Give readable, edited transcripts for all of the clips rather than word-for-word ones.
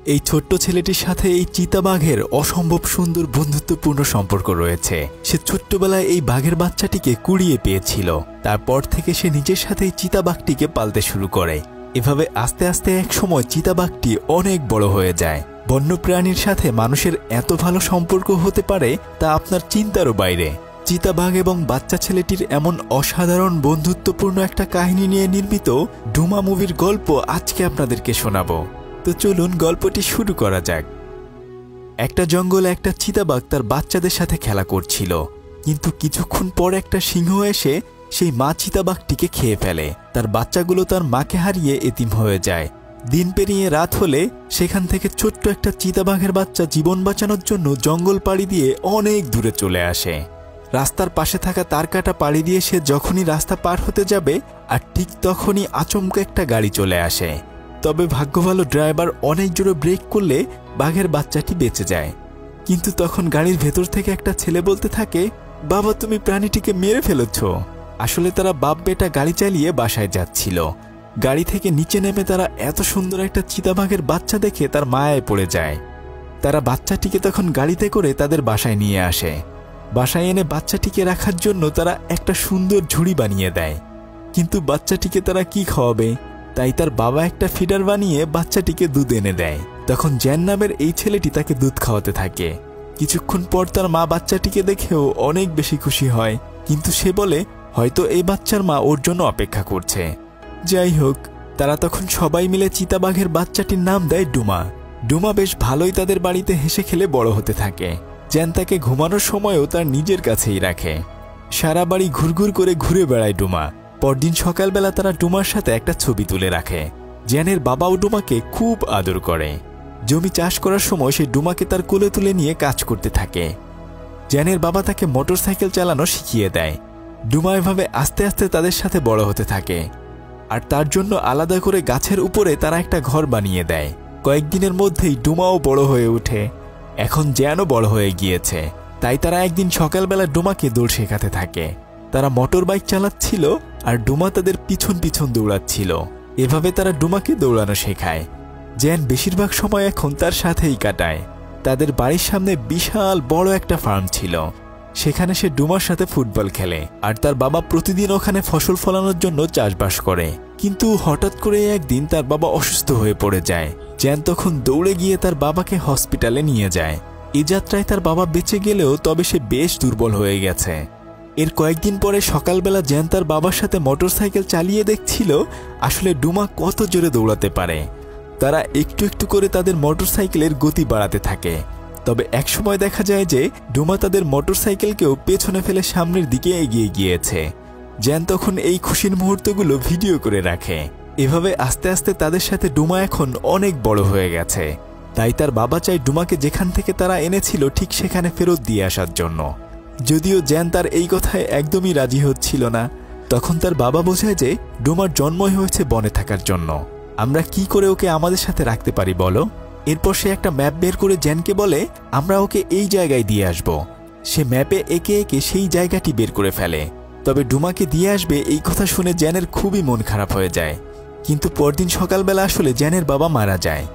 এই ছোট্ট ছেলেটির সাথে এই চিতাবাঘের অসম্ভব সুন্দর বন্ধুত্বপূর্ণ সম্পর্ক রয়েছে। সে ছোট্টবেলায় এই বাঘের বাচ্চাটিকে কুড়িয়ে পেয়েছিল। তারপর থেকে সে নিজের সাথে এই চিতাবাঘটিকে পালতে শুরু করে। এভাবে আস্তে আস্তে এক সময় চিতাবাঘটি অনেক বড় হয়ে যায়। বন্যপ্রাণীর সাথে মানুষের এত ভালো সম্পর্ক হতে পারে তা আপনার চিন্তারও বাইরে। চিতাবাঘ এবং বাচ্চা ছেলেটির এমন অসাধারণ বন্ধুত্বপূর্ণ একটা কাহিনী নিয়ে নির্মিত ডুমা মুভির গল্প আজকে আপনাদেরকে শোনাবো। তো চলুন গল্পটি শুরু করা যাক। একটা জঙ্গলে একটা চিতাবাঘ তার বাচ্চাদের সাথে খেলা করছিল, কিন্তু কিছুক্ষণ পর একটা সিংহ এসে সেই মা চিতাবাঘটিকে খেয়ে ফেলে। তার বাচ্চাগুলো তার মাকে হারিয়ে এতিম হয়ে যায়। দিন পেরিয়ে রাত হলে সেখান থেকে ছোট্ট একটা চিতাবাঘের বাচ্চা জীবন বাঁচানোর জন্য জঙ্গল পাড়ি দিয়ে অনেক দূরে চলে আসে। রাস্তার পাশে থাকা তার কাটা পাড়ি দিয়ে সে যখনই রাস্তা পার হতে যাবে আর ঠিক তখনই আচমকা একটা গাড়ি চলে আসে। তবে ভাগ্য ভালো ড্রাইভার অনেক জোরে ব্রেক করলে বাঘের বাচ্চাটি বেঁচে যায়। কিন্তু তখন গাড়ির ভেতর থেকে একটা ছেলে বলতে থাকে, বাবা তুমি প্রাণীটিকে মেরে ফেলেছ। আসলে তারা বাপ বেটা গাড়ি চালিয়ে বাসায় যাচ্ছিল। গাড়ি থেকে নিচে নেমে তারা এত সুন্দর একটা চিতাবাঘের বাচ্চা দেখে তার মায়ায় পড়ে যায়। তারা বাচ্চাটিকে তখন গাড়িতে করে তাদের বাসায় নিয়ে আসে। বাসায় এনে বাচ্চাটিকে রাখার জন্য তারা একটা সুন্দর ঝুড়ি বানিয়ে দেয়। কিন্তু বাচ্চাটিকে তারা কি খাওয়াবে, তাই তার বাবা একটা ফিডার বানিয়ে বাচ্চাটিকে দুধ এনে দেয়। তখন জ্যান নামের এই ছেলেটি তাকে দুধ খাওয়াতে থাকে। কিছুক্ষণ পর তার মা বাচ্চাটিকে দেখেও অনেক বেশি খুশি হয়, কিন্তু সে বলে হয়তো এই বাচ্চার মা ওর জন্য অপেক্ষা করছে। যাই হোক, তারা তখন সবাই মিলে চিতাবাঘের বাচ্চাটির নাম দেয় ডুমা। ডুমা বেশ ভালোই তাদের বাড়িতে হেসে খেলে বড় হতে থাকে। জ্যান তাকে ঘুমানোর সময়ও তার নিজের কাছেই রাখে। সারা বাড়ি ঘুরঘুর করে ঘুরে বেড়ায় ডুমা। পরদিন সকালবেলা তারা ডুমার সাথে একটা ছবি তুলে রাখে। জ্যানের বাবাও ডুমাকে খুব আদর করে। জমি চাষ করার সময় সে ডুমাকে তার কোলে তুলে নিয়ে কাজ করতে থাকে। জ্যানের বাবা তাকে মোটরসাইকেল চালানো শিখিয়ে দেয়। ডুমা এভাবে আস্তে আস্তে তাদের সাথে বড় হতে থাকে। আর তার জন্য আলাদা করে গাছের উপরে তারা একটা ঘর বানিয়ে দেয়। কয়েকদিনের মধ্যেই ডুমাও বড় হয়ে ওঠে। এখন জ্যানও বড় হয়ে গিয়েছে, তাই তারা একদিন সকালবেলা ডুমাকে দৌড় শেখাতে থাকে। তারা মোটর বাইক চালাচ্ছিল আর ডুমা তাদের পিছন পিছন দৌড়াচ্ছিল। এভাবে তারা ডুমাকে দৌড়ানো শেখায়। জ্যান বেশিরভাগ সময় এখন তার সাথেই কাটায়। তাদের বাড়ির সামনে বিশাল বড় একটা ফার্ম ছিল। সেখানে সে ডুমার সাথে ফুটবল খেলে আর তার বাবা প্রতিদিন ওখানে ফসল ফলানোর জন্য চাষবাস করে। কিন্তু হঠাৎ করে একদিন তার বাবা অসুস্থ হয়ে পড়ে যায়। জ্যান তখন দৌড়ে গিয়ে তার বাবাকে হসপিটালে নিয়ে যায়। এই যাত্রায় তার বাবা বেঁচে গেলেও তবে সে বেশ দুর্বল হয়ে গেছে। এর কয়েকদিন পরে সকালবেলা জ্যান তার বাবার সাথে মোটরসাইকেল চালিয়ে দেখছিল আসলে ডুমা কত জোরে দৌড়াতে পারে। তারা একটু একটু করে তাদের মোটরসাইকেলের গতি বাড়াতে থাকে। তবে একসময় দেখা যায় যে ডুমা তাদের মোটরসাইকেলকেও পেছনে ফেলে সামনের দিকে এগিয়ে গিয়েছে। জ্যান তখন এই খুশির মুহূর্তগুলো ভিডিও করে রাখে। এভাবে আস্তে আস্তে তাদের সাথে ডুমা এখন অনেক বড় হয়ে গেছে। তাই তার বাবা চায় ডুমাকে যেখান থেকে তারা এনেছিল ঠিক সেখানে ফেরত দিয়ে আসার জন্য। যদিও জ্যান তার এই কথায় একদমই রাজি হচ্ছিল না। তখন তার বাবা বোঝায় যে ডুমার জন্মই হয়েছে বনে থাকার জন্য। আমরা কি করে ওকে আমাদের সাথে রাখতে পারি বলো। এরপর সে একটা ম্যাপ বের করে জ্যানকে বলে আমরা ওকে এই জায়গায় দিয়ে আসব। সে ম্যাপে একে একে সেই জায়গাটি বের করে ফেলে। তবে ডুমাকে দিয়ে আসবে এই কথা শুনে জ্যানের খুবই মন খারাপ হয়ে যায়। কিন্তু পরদিন সকালবেলা আসলে জ্যানের বাবা মারা যায়।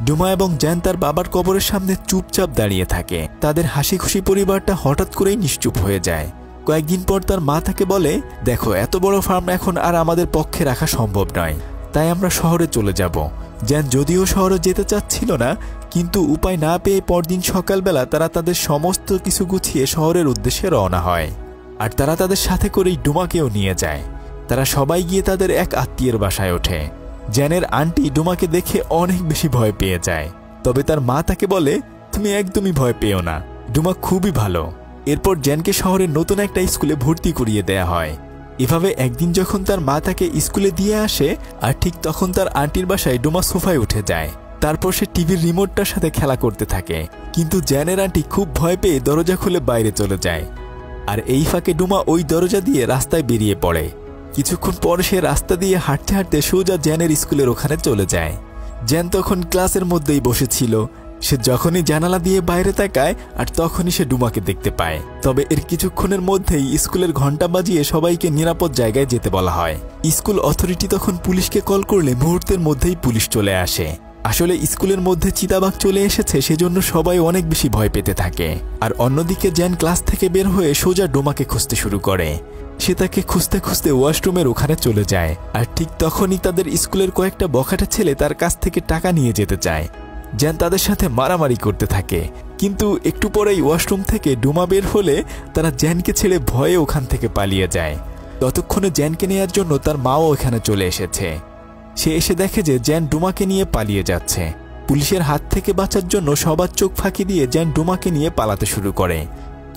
ডুমা এবং জ্যান তার বাবার কবরের সামনে চুপচাপ দাঁড়িয়ে থাকে। তাদের হাসি খুশি পরিবারটা হঠাৎ করেই নিশ্চুপ হয়ে যায়। কয়েকদিন পর তার মা তাকে বলে, দেখো এত বড় ফার্ম এখন আর আমাদের পক্ষে রাখা সম্ভব নয়, তাই আমরা শহরে চলে যাব। জ্যান যদিও শহরে যেতে চাচ্ছিল না, কিন্তু উপায় না পেয়ে পরদিন সকালবেলা তারা তাদের সমস্ত কিছু গুছিয়ে শহরের উদ্দেশ্যে রওনা হয়। আর তারা তাদের সাথে করেই ডুমাকেও নিয়ে যায়। তারা সবাই গিয়ে তাদের এক আত্মীয়ের বাসায় ওঠে। জ্যানের আন্টি ডুমাকে দেখে অনেক বেশি ভয় পেয়ে যায়। তবে তার মা তাকে বলে, তুমি একদমই ভয় পেও না, ডুমা খুবই ভালো। এরপর জ্যানকে শহরের নতুন একটা স্কুলে ভর্তি করিয়ে দেয়া হয়। এভাবে একদিন যখন তার মা তাকে স্কুলে দিয়ে আসে আর ঠিক তখন তার আন্টির বাসায় ডুমা সোফায় উঠে যায়। তারপর সে টিভির রিমোটটার সাথে খেলা করতে থাকে। কিন্তু জ্যানের আন্টি খুব ভয় পেয়ে দরজা খুলে বাইরে চলে যায়। আর এই ফাঁকে ডুমা ওই দরজা দিয়ে রাস্তায় বেরিয়ে পড়ে। কিছুক্ষণ পর সে রাস্তা দিয়ে হাঁটতে হাঁটতে সোজা জ্যানের স্কুলের ওখানে চলে যায়। জ্যান তখন ক্লাসের মধ্যেই বসেছিল। সে যখনই জানালা দিয়ে বাইরে তাকায় আর তখনই সে ডুমাকে দেখতে পায়। তবে এর কিছুক্ষণের মধ্যেই স্কুলের ঘন্টা বাজিয়ে সবাইকে নিরাপদ জায়গায় যেতে বলা হয়। স্কুল অথরিটি তখন পুলিশকে কল করলে মুহূর্তের মধ্যেই পুলিশ চলে আসে। আসলে স্কুলের মধ্যে চিতাবাঘ চলে এসেছে, সেজন্য সবাই অনেক বেশি ভয় পেতে থাকে। আর অন্যদিকে জ্যান ক্লাস থেকে বের হয়ে সোজা ডোমাকে খুঁজতে শুরু করে। সে তাকে খুঁজতে খুঁজতে ওয়াশরুমের ওখানে চলে যায়। আর ঠিক তখনই তাদের স্কুলের কয়েকটা বখাটে ছেলে তার কাছ থেকে টাকা নিয়ে যেতে চায়। জ্যান তাদের সাথে মারামারি করতে থাকে, কিন্তু একটু পরেই ওয়াশরুম থেকে ডোমা বের হলে তারা জ্যানকে ছেড়ে ভয়ে ওখান থেকে পালিয়ে যায়। ততক্ষণে জ্যানকে নেয়ার জন্য তার মাও ওখানে চলে এসেছে। সে এসে দেখে যে জ্যান ডোমাকে নিয়ে পালিয়ে যাচ্ছে। পুলিশের হাত থেকে বাঁচার জন্য সবার চোখ ফাঁকি দিয়ে জ্যান ডোমাকে নিয়ে পালাতে শুরু করে,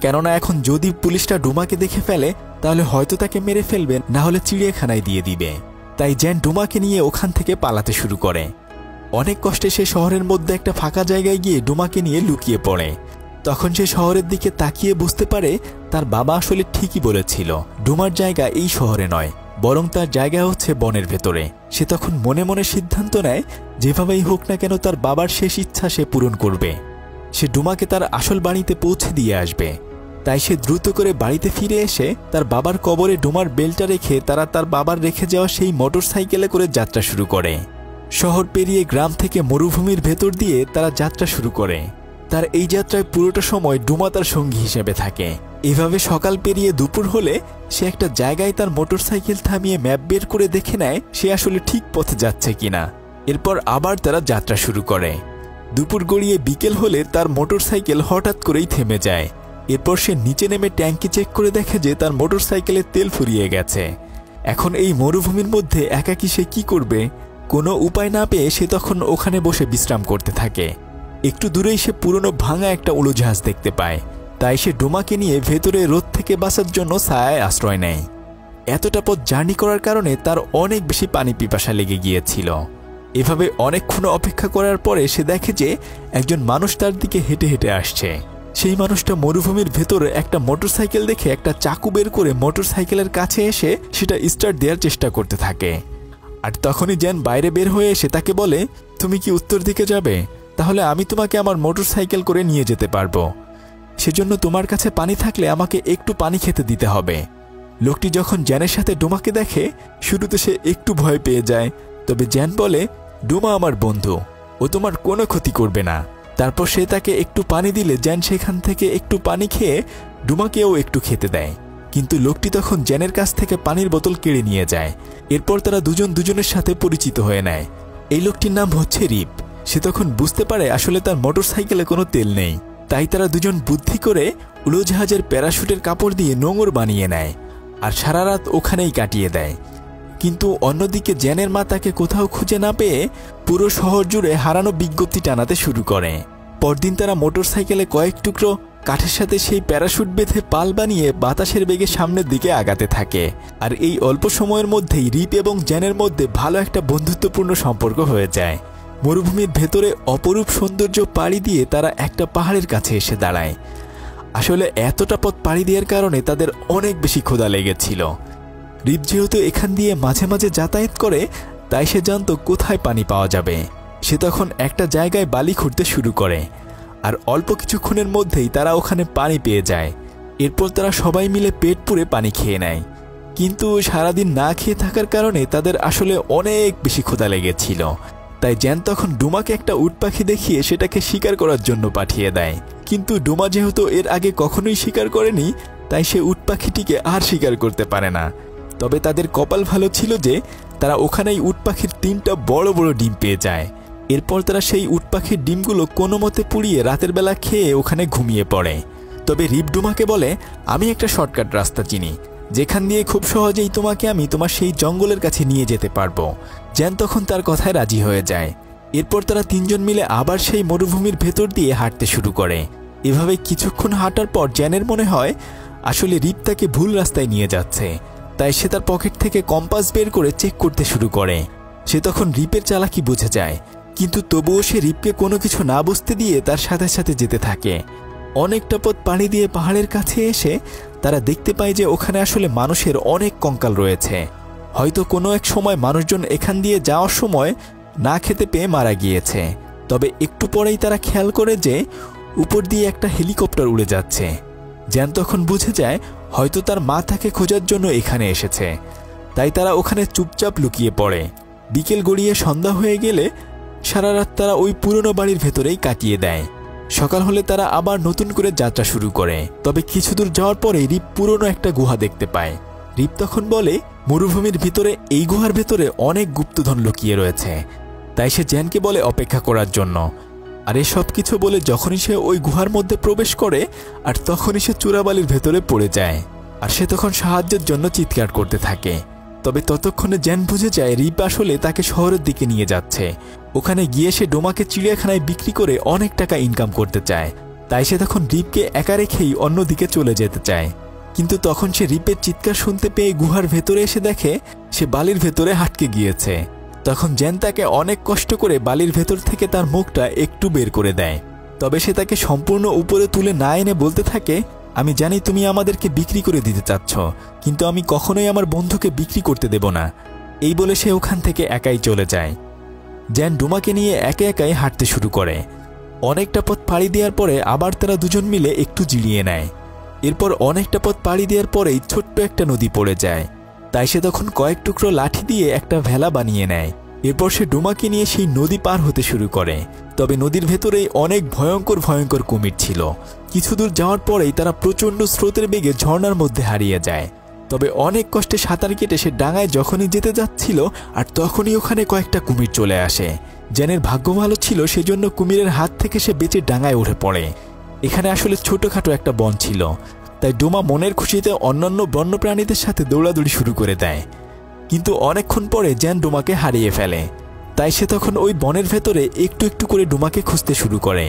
কেননা এখন যদি পুলিশটা ডোমাকে দেখে ফেলে তাহলে হয়তো তাকে মেরে ফেলবে, না হলে চিড়িয়াখানায় দিয়ে দিবে। তাই জ্যান ডোমাকে নিয়ে ওখান থেকে পালাতে শুরু করে। অনেক কষ্টে সে শহরের মধ্যে একটা ফাঁকা জায়গায় গিয়ে ডোমাকে নিয়ে লুকিয়ে পড়ে। তখন সে শহরের দিকে তাকিয়ে বুঝতে পারে তার বাবা আসলে ঠিকই বলেছিল, ডোমার জায়গা এই শহরে নয়, বরং তার জায়গা হচ্ছে বনের ভেতরে। সে তখন মনে মনে সিদ্ধান্ত নেয় যেভাবেই হোক না কেন তার বাবার শেষ ইচ্ছা সে পূরণ করবে। সে ডোমাকে তার আসল বাড়িতে পৌঁছে দিয়ে আসবে। তাই সে দ্রুত করে বাড়িতে ফিরে এসে তার বাবার কবরে ডোমার বেলটা রেখে তারা তার বাবার রেখে যাওয়া সেই মোটর সাইকেলে করে যাত্রা শুরু করে। শহর পেরিয়ে গ্রাম থেকে মরুভূমির ভেতর দিয়ে তারা যাত্রা শুরু করে। তার এই যাত্রায় পুরোটা সময় ডোমা তার সঙ্গী হিসেবে থাকে। এভাবে সকাল পেরিয়ে দুপুর হলে সে একটা জায়গায় তার মোটর সাইকেল থামিয়ে ম্যাপ বের করে দেখে নেয় সে আসলে ঠিক পথে যাচ্ছে কিনা। এরপর আবার তারা যাত্রা শুরু করে। দুপুর গড়িয়ে বিকেল হলে তার মোটর সাইকেল হঠাৎ করেই থেমে যায়। এরপর সে নিচে নেমে ট্যাঙ্কি চেক করে দেখে যে তার মোটর সাইকেলে তেল ফুরিয়ে গেছে। এখন এই মরুভূমির মধ্যে একাকী সে কি করবে, কোনো উপায় না পেয়ে সে তখন ওখানে বসে বিশ্রাম করতে থাকে। একটু দূরেই সে পুরনো ভাঙা একটা উড়োজাহাজ দেখতে পায়। তাই সে ডোমাকে নিয়ে ভেতরে রোদ থেকে বাঁচার জন্য ছায়ায় আশ্রয় নেয়। এতটা পথ জার্নি করার কারণে তার অনেক বেশি পানি পিপাসা লেগে গিয়েছিল। এভাবে অনেকক্ষণ অপেক্ষা করার পরে সে দেখে যে একজন মানুষ তার দিকে হেঁটে হেঁটে আসছে। সেই মানুষটা মরুভূমির ভেতরে একটা মোটর সাইকেল দেখে একটা চাকু বের করে মোটর সাইকেলের কাছে এসে সেটা স্টার্ট দেওয়ার চেষ্টা করতে থাকে। আর তখনই জ্যান বাইরে বের হয়ে এসে তাকে বলে, তুমি কি উত্তর দিকে যাবে? তাহলে আমি তোমাকে আমার মোটর সাইকেল করে নিয়ে যেতে পারবো। সেজন্য তোমার কাছে পানি থাকলে আমাকে একটু পানি খেতে দিতে হবে। লোকটি যখন জ্যানের সাথে ডোমাকে দেখে শুরুতে সে একটু ভয় পেয়ে যায়, তবে জ্যান বলে, ডোমা আমার বন্ধু, ও তোমার কোনো ক্ষতি করবে না। তারপর সে তাকে একটু পানি দিলে জ্যান সেখান থেকে একটু পানি খেয়ে ডোমাকেও একটু খেতে দেয়। কিন্তু লোকটি তখন জ্যানের কাছ থেকে পানির বোতল কেড়ে নিয়ে যায়। এরপর তারা দুজন দুজনের সাথে পরিচিত হয়ে নেয়। এই লোকটির নাম হচ্ছে রিপ। সে তখন বুঝতে পারে আসলে তার মোটর সাইকেলে কোনো তেল নেই। তাই তারা দুজন বুদ্ধি করে উড়োজাহাজের প্যারাশুটের কাপড় দিয়ে নোঙর বানিয়ে নেয় আর সারা রাত ওখানেই কাটিয়ে দেয়। কিন্তু অন্যদিকে জ্যানের মা তাকে কোথাও খুঁজে না পেয়ে পুরো শহর জুড়ে হারানো বিজ্ঞপ্তি টানাতে শুরু করে। পরদিন তারা মোটর সাইকেলে কয়েক টুকরো কাঠের সাথে সেই প্যারাশুট বেঁধে পাল বানিয়ে বাতাসের বেগে সামনের দিকে আগাতে থাকে। আর এই অল্প সময়ের মধ্যেই রিপ এবং জ্যানের মধ্যে ভালো একটা বন্ধুত্বপূর্ণ সম্পর্ক হয়ে যায়। মরুভূমির ভেতরে অপরূপ সৌন্দর্য পাড়ি দিয়ে তারা একটা পাহাড়ের কাছে এসে দাঁড়ায়। আসলে এতটা পথ পাড়ি দেওয়ার কারণে তাদের অনেক বেশি ক্ষুধা লেগেছিল। রিপ যেহেতু এখান দিয়ে মাঝে মাঝে যাতায়াত করে, তাই সে জানত কোথায় পানি পাওয়া যাবে। সে তখন একটা জায়গায় বালি খুঁড়তে শুরু করে আর অল্প কিছুক্ষণের মধ্যেই তারা ওখানে পানি পেয়ে যায়। এরপর তারা সবাই মিলে পেট পুরে পানি খেয়ে নেয়। কিন্তু সারাদিন না খেয়ে থাকার কারণে তাদের আসলে অনেক বেশি ক্ষুধা লেগেছিল। তাই জ্যান তখন ডোমাকে একটা উট পাখি দেখিয়ে সেটাকে শিকার করার জন্য পাঠিয়ে দেয়। কিন্তু ডোমা যেহেতু এর আগে কখনোই শিকার করেনি, তাই সে উট পাখিটিকে আর শিকার করতে পারে না। তবে তাদের কপাল ভালো ছিল যে তারা ওখানেই উট পাখির 3টা বড় বড় ডিম পেয়ে যায়। এরপর তারা সেই উট পাখির ডিমগুলো কোনো মতে পুড়িয়ে রাতের বেলা খেয়ে ওখানে ঘুমিয়ে পড়ে। তবে রিপ ডোমাকে বলে, আমি একটা শর্টকাট রাস্তা চিনি, যেখান দিয়ে খুব সহজেই তোমাকে আমি তোমার সেই জঙ্গলের কাছে নিয়ে যেতে পারবো। জ্যান তখন তার কথায় রাজি হয়ে যায়। এরপর তারা 3জন মিলে আবার সেই মরুভূমির ভেতর দিয়ে হাঁটতে শুরু করে। এভাবে কিছুক্ষণ হাঁটার পর জ্যানের মনে হয় আসলে রিপ তাকে ভুল রাস্তায় নিয়ে যাচ্ছে। তাই সে তার পকেট থেকে কম্পাস বের করে চেক করতে শুরু করে। সে তখন রিপের চালাকি বুঝে যায়, কিন্তু তবুও সে রিপকে কোনো কিছু না বুঝতে দিয়ে তার সাথে সাথে যেতে থাকে। অনেকটা পথ পাড়ি দিয়ে পাহাড়ের কাছে এসে তারা দেখতে পায় যে ওখানে আসলে মানুষের অনেক কঙ্কাল রয়েছে। হয়তো কোনো এক সময় মানুষজন এখান দিয়ে যাওয়ার সময় না খেতে পেয়ে মারা গিয়েছে। তবে একটু পরেই তারা খেয়াল করে যে উপর দিয়ে একটা হেলিকপ্টার উড়ে যাচ্ছে। জ্যান তখন বুঝে যায় হয়তো তার মা তাকে খোঁজার জন্য এখানে এসেছে। তাই তারা ওখানে চুপচাপ লুকিয়ে পড়ে। বিকেল গড়িয়ে সন্ধ্যা হয়ে গেলে সারা রাত তারা ওই পুরনো বাড়ির ভেতরেই কাটিয়ে দেয়। সকাল হলে তারা আবার নতুন করে যাত্রা শুরু করে। তবে কিছু দূর যাওয়ার পরে রিপ পুরনো একটা গুহা দেখতে পায়। রিপ তখন বলে মরুভূমির ভিতরে এই গুহার ভেতরে অনেক গুপ্তধন লুকিয়ে রয়েছে, তাই সে জ্যানকে বলে অপেক্ষা করার জন্য। আর এসব কিছু বলে যখনই সে ওই গুহার মধ্যে প্রবেশ করে আর তখনই সে চূড়াবালির ভেতরে পড়ে যায়। আর সে তখন সাহায্যের জন্য চিৎকার করতে থাকে। তবে ততক্ষণে জ্যান বুঝে যায় রিপ আসলে তাকে শহরের দিকে নিয়ে যাচ্ছে। ওখানে গিয়ে সে ডোমাকে চিড়িয়াখানায় বিক্রি করে অনেক টাকা ইনকাম করতে চায়। তাই সে তখন রিপকে একা রেখেই অন্যদিকে চলে যেতে চায়। কিন্তু তখন সে রিপের চিৎকার শুনতে পেয়ে গুহার ভেতরে এসে দেখে সে বালির ভেতরে হাটকে গিয়েছে। তখন জ্যান তাকে অনেক কষ্ট করে বালির ভেতর থেকে তার মুখটা একটু বের করে দেয়। তবে সে তাকে সম্পূর্ণ উপরে তুলে না এনে বলতে থাকে, আমি জানি তুমি আমাদেরকে বিক্রি করে দিতে চাচ্ছ, কিন্তু আমি কখনোই আমার বন্ধুকে বিক্রি করতে দেব না। এই বলে সে ওখান থেকে একাই চলে যায়। জ্যান ডোমাকে নিয়ে একে একাই হাঁটতে শুরু করে। অনেকটা পথ পাড়ি দেওয়ার পরে আবার তারা দুজন মিলে একটু জিরিয়ে নেয়। এরপর অনেকটা পথ পাড়ি দেওয়ার পরেই ছোট্ট একটা নদী পড়ে যায়। তাই সে তখন কয়েক টুকরো লাঠি দিয়ে একটা ভেলা বানিয়ে নেয়। এরপর সে ডোমাকে নিয়ে সেই নদী পার হতে শুরু করে। তবে নদীর ভেতরেই অনেক ভয়ঙ্কর ভয়ঙ্কর কুমির ছিল। কিছু দূর যাওয়ার পরেই তারা প্রচণ্ড স্রোতের বেগে ঝর্ণার মধ্যে হারিয়ে যায়। তবে অনেক কষ্টে সাঁতার কেটে সে ডাঙায় যখনই যেতে যাচ্ছিল আর তখনই ওখানে কয়েকটা কুমির চলে আসে। জ্যানের ভাগ্য ভালো ছিল, সেজন্য কুমিরের হাত থেকে সে বেঁচে ডাঙায় উঠে পড়ে। এখানে আসলে ছোটখাটো একটা বন ছিল, তাই ডোমা মনের খুশিতে অন্যান্য বন্যপ্রাণীদের সাথে দৌড়াদৌড়ি শুরু করে দেয়। কিন্তু অনেকক্ষণ পরে জ্যান ডোমাকে হারিয়ে ফেলে। তাই সে তখন ওই বনের ভেতরে একটু একটু করে ডোমাকে খুঁজতে শুরু করে।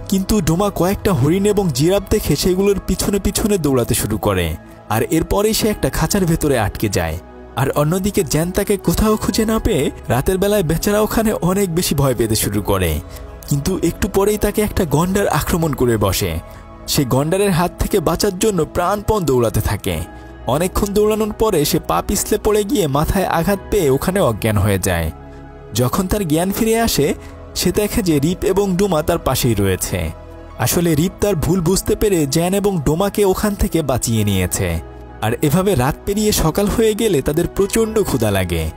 কিন্তু ডোমা কয়েকটা হরিণ এবং জিরাফ দেখে সেগুলোর পিছনে পিছনে দৌড়াতে শুরু করে। আর এরপরেই সে একটা খাঁচার ভেতরে আটকে যায়। আর অন্যদিকে জ্যান তাকে কোথাও খুঁজে না পেয়ে রাতের বেলায় বেচারা ওখানে অনেক বেশি ভয় পেতে শুরু করে। কিন্তু একটু পরেই তাকে একটা গন্ডার আক্রমণ করে বসে। সে গন্ডারের হাত থেকে বাঁচার জন্য প্রাণপণ দৌড়াতে থাকে। অনেকক্ষণ দৌড়ানোর পরে সে পা পিছলে পড়ে গিয়ে মাথায় আঘাত পেয়ে ওখানে অজ্ঞান হয়ে যায়। যখন তার জ্ঞান ফিরে আসে সে দেখে যে রিপ এবং ডোমা তার পাশেই রয়েছে। আসলে রিপ তার ভুল বুঝতে পেরে জ্যান এবং ডোমাকে ওখান থেকে বাঁচিয়ে নিয়েছে। আর এভাবে রাত পেরিয়ে সকাল হয়ে গেলে তাদের প্রচণ্ড ক্ষুধা লাগে।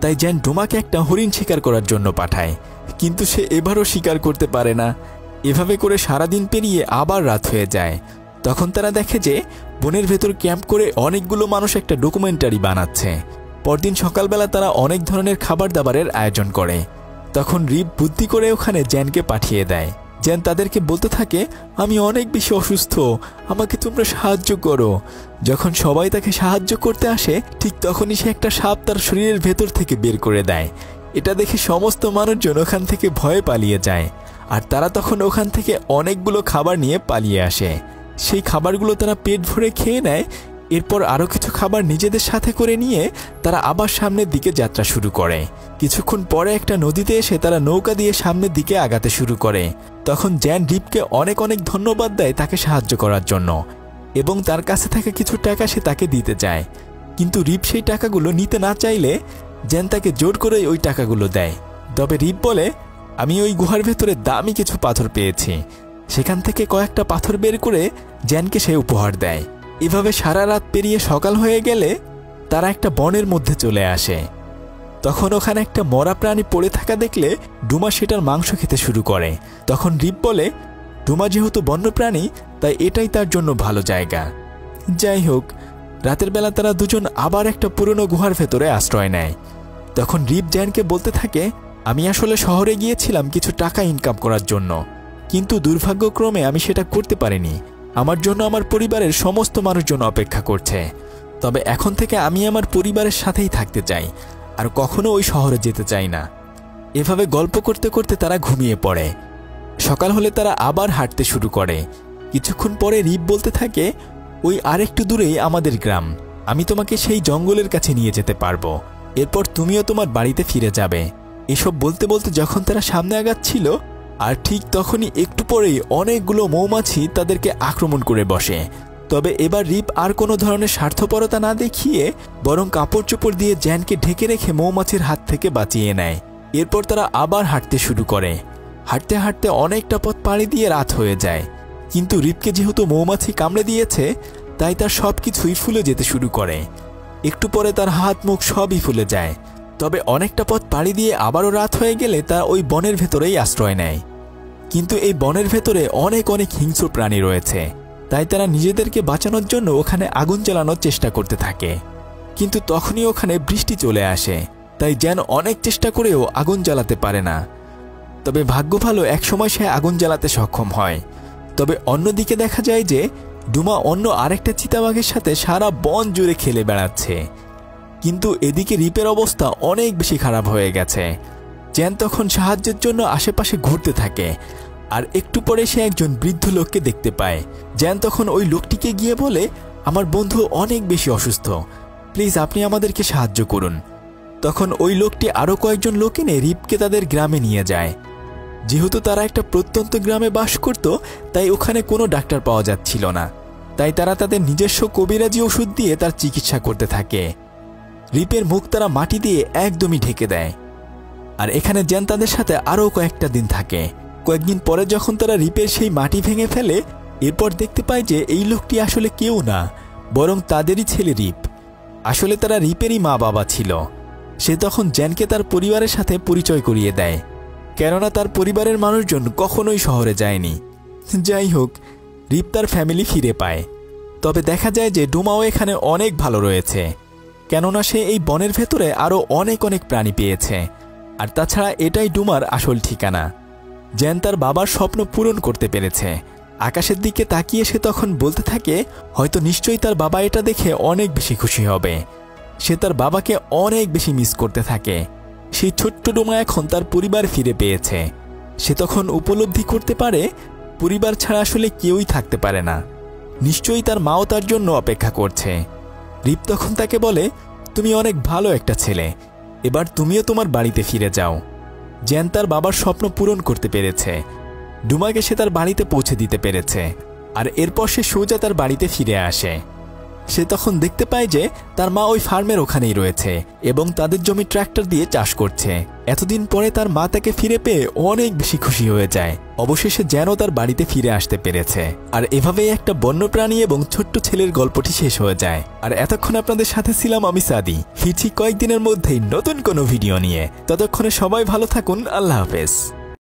তাই জ্যান ডোমাকে একটা হরিণ শিকার করার জন্য পাঠায়, কিন্তু সে এবারও শিকার করতে পারে না। এভাবে করে সারাদিন পেরিয়ে আবার রাত হয়ে যায়। তখন তারা দেখে যে বনের ভেতর ক্যাম্প করে অনেকগুলো মানুষ একটা ডকুমেন্টারি বানাচ্ছে। পরদিন সকালবেলা তারা অনেক ধরনের খাবার দাবারের আয়োজন করে। তখন রিপ বুদ্ধি করে ওখানে জ্যানকে পাঠিয়ে দেয়। জ্যান তাদেরকে বলতে থাকে, আমি অনেক বেশি অসুস্থ, আমাকে তোমরা সাহায্য করো। যখন সবাই তাকে সাহায্য করতে আসে ঠিক তখনই সে একটা সাপ তার শরীরের ভেতর থেকে বের করে দেয়। এটা দেখে সমস্ত মানুষজন ওখান থেকে ভয়ে পালিয়ে যায়। আর তারা তখন ওখান থেকে অনেকগুলো খাবার নিয়ে পালিয়ে আসে। সেই খাবারগুলো তারা পেট ভরে খেয়ে নেয়। এরপর আরও কিছু খাবার নিজেদের সাথে করে নিয়ে তারা আবার সামনের দিকে যাত্রা শুরু করে। কিছুক্ষণ পরে একটা নদীতে এসে তারা নৌকা দিয়ে সামনের দিকে আগাতে শুরু করে। তখন জ্যান রিপকে অনেক অনেক ধন্যবাদ দেয় তাকে সাহায্য করার জন্য, এবং তার কাছে থাকা কিছু টাকা সে তাকে দিতে চায়। কিন্তু রিপ সেই টাকাগুলো নিতে না চাইলে জ্যান তাকে জোর করে ওই টাকাগুলো দেয়। তবে রিপ বলে, আমি ওই গুহার ভেতরে দামি কিছু পাথর পেয়েছি। সেখান থেকে কয়েকটা পাথর বের করে জ্যানকে সে উপহার দেয়। এভাবে সারা রাত পেরিয়ে সকাল হয়ে গেলে তারা একটা বনের মধ্যে চলে আসে। তখন ওখানে একটা মরা প্রাণী পড়ে থাকা দেখলে ডোমা সেটার মাংস খেতে শুরু করে। তখন রিপ বলে, ডোমা যেহেতু বন্যপ্রাণী তাই এটাই তার জন্য ভালো জায়গা। যাই হোক, রাতের বেলা তারা দুজন আবার একটা পুরনো গুহার ভেতরে আশ্রয় নেয়। তখন রিপ জ্যানকে বলতে থাকে, আমি আসলে শহরে গিয়েছিলাম কিছু টাকা ইনকাম করার জন্য, কিন্তু দুর্ভাগ্যক্রমে আমি সেটা করতে পারিনি। আমার জন্য আমার পরিবারের সমস্ত মানুষজন অপেক্ষা করছে। তবে এখন থেকে আমি আমার পরিবারের সাথেই থাকতে চাই, আর কখনো ওই শহরে যেতে চাই না। এভাবে গল্প করতে করতে তারা ঘুমিয়ে পড়ে। সকাল হলে তারা আবার হাঁটতে শুরু করে। কিছুক্ষণ পরে রিপ বলতে থাকে, ওই আরেকটু দূরেই আমাদের গ্রাম, আমি তোমাকে সেই জঙ্গলের কাছে নিয়ে যেতে পারবো। এরপর তুমিও তোমার বাড়িতে ফিরে যাবে। এসব বলতে বলতে যখন তারা সামনে আগাচ্ছিল আর ঠিক তখনই একটু পরেই অনেকগুলো মৌমাছি তাদেরকে আক্রমণ করে বসে। তবে এবার রিপ আর কোনো ধরনের স্বার্থপরতা না দেখিয়ে বরং কাপড় চোপড় দিয়ে জ্যানকে ঢেকে রেখে মৌমাছির হাত থেকে বাঁচিয়ে নেয়। এরপর তারা আবার হাঁটতে শুরু করে। হাঁটতে হাঁটতে অনেকটা পথ পাড়ি দিয়ে রাত হয়ে যায়। কিন্তু রিপকে যেহেতু মৌমাছি কামড়ে দিয়েছে তাই তার সব কিছুই ফুলে যেতে শুরু করে। একটু পরে তার হাত মুখ সবই ফুলে যায়। তবে অনেকটা পথ পাড়ি দিয়ে আবারও রাত হয়ে গেলে তারা ওই বনের ভেতরেই আশ্রয় নেয়। কিন্তু এই বনের ভেতরে অনেক অনেক হিংস্র প্রাণী রয়েছে, তাই তারা নিজেদেরকে বাঁচানোর জন্য ওখানে আগুন জ্বালানোর চেষ্টা করতে থাকে। কিন্তু তখনই ওখানে বৃষ্টি চলে আসে, তাই যেন অনেক চেষ্টা করেও আগুন জ্বালাতে পারে না। তবে ভাগ্য ভালো, একসময় সে আগুন জ্বালাতে সক্ষম হয়। তবে অন্যদিকে দেখা যায় যে ডুমা অন্য আরেকটা চিতাবাঘের সাথে সারা বন জুড়ে খেলে বেড়াচ্ছে। কিন্তু এদিকে রিপের অবস্থা অনেক বেশি খারাপ হয়ে গেছে। জ্যান তখন সাহায্যের জন্য আশেপাশে ঘুরতে থাকে, আর একটু পরে সে একজন বৃদ্ধ লোককে দেখতে পায়। জ্যান তখন ওই লোকটিকে গিয়ে বলে, আমার বন্ধু অনেক বেশি অসুস্থ, প্লিজ আপনি আমাদেরকে সাহায্য করুন। তখন ওই লোকটি আরও কয়েকজন লোক এনে রিপকে তাদের গ্রামে নিয়ে যায়। যেহেতু তারা একটা প্রত্যন্ত গ্রামে বাস করত, তাই ওখানে কোনো ডাক্তার পাওয়া যাচ্ছিল না, তাই তারা তাদের নিজস্ব কবিরাজি ওষুধ দিয়ে তার চিকিৎসা করতে থাকে। রিপের মুখ তারা মাটি দিয়ে একদমই ঢেকে দেয়। আর এখানে জ্যান তাদের সাথে আরও কয়েকটা দিন থাকে। কয়েকদিন পরে যখন তারা রিপের সেই মাটি ভেঙে ফেলে, এরপর দেখতে পায় যে এই লোকটি আসলে কেউ না, বরং তাদেরই ছেলে রিপ। আসলে তারা রিপেরই মা বাবা ছিল। সে তখন জ্যানকে তার পরিবারের সাথে পরিচয় করিয়ে দেয়, কেননা তার পরিবারের মানুষজন কখনোই শহরে যায়নি। যাই হোক, রিপ তার ফ্যামিলি ফিরে পায়। তবে দেখা যায় যে ডুমাও এখানে অনেক ভালো রয়েছে, কেননা সে এই বনের ভেতরে আরও অনেক অনেক প্রাণী পেয়েছে। আর তাছাড়া এটাই ডুমার আসল ঠিকানা। জ্যান তার বাবার স্বপ্ন পূরণ করতে পেরেছে। আকাশের দিকে তাকিয়ে সে তখন বলতে থাকে, হয়তো নিশ্চয়ই তার বাবা এটা দেখে অনেক বেশি খুশি হবে। সে তার বাবাকে অনেক বেশি মিস করতে থাকে। সেই ছোট্ট ডুমা এখন তার পরিবার ফিরে পেয়েছে। সে তখন উপলব্ধি করতে পারে পরিবার ছাড়া আসলে কেউই থাকতে পারে না। নিশ্চয়ই তার মাও তার জন্য অপেক্ষা করছে। রিপ তখন তাকে বলে, তুমি অনেক ভালো একটা ছেলে, এবার তুমিও তোমার বাড়িতে ফিরে যাও। জ্যান তার বাবার স্বপ্ন পূরণ করতে পেরেছে। ডুমাকে সে তার বাড়িতে পৌঁছে দিতে পেরেছে। আর এরপর সে সোজা তার বাড়িতে ফিরে আসে। সে তখন দেখতে পায় যে তার মা ওই ফার্মের ওখানেই রয়েছে এবং তাদের জমি ট্রাক্টর দিয়ে চাষ করছে। এতদিন পরে তার মা তাকে ফিরে পেয়ে অনেক বেশি খুশি হয়ে যায়। অবশেষে যেন তার বাড়িতে ফিরে আসতে পেরেছে। আর এভাবেই একটা বন্যপ্রাণী এবং ছোট্ট ছেলের গল্পটি শেষ হয়ে যায়। আর এতক্ষণ আপনাদের সাথে ছিলাম আমি সাদি। ফিরছি কয়েকদিনের মধ্যেই নতুন কোনো ভিডিও নিয়ে। ততক্ষণে সবাই ভালো থাকুন। আল্লাহ হাফেজ।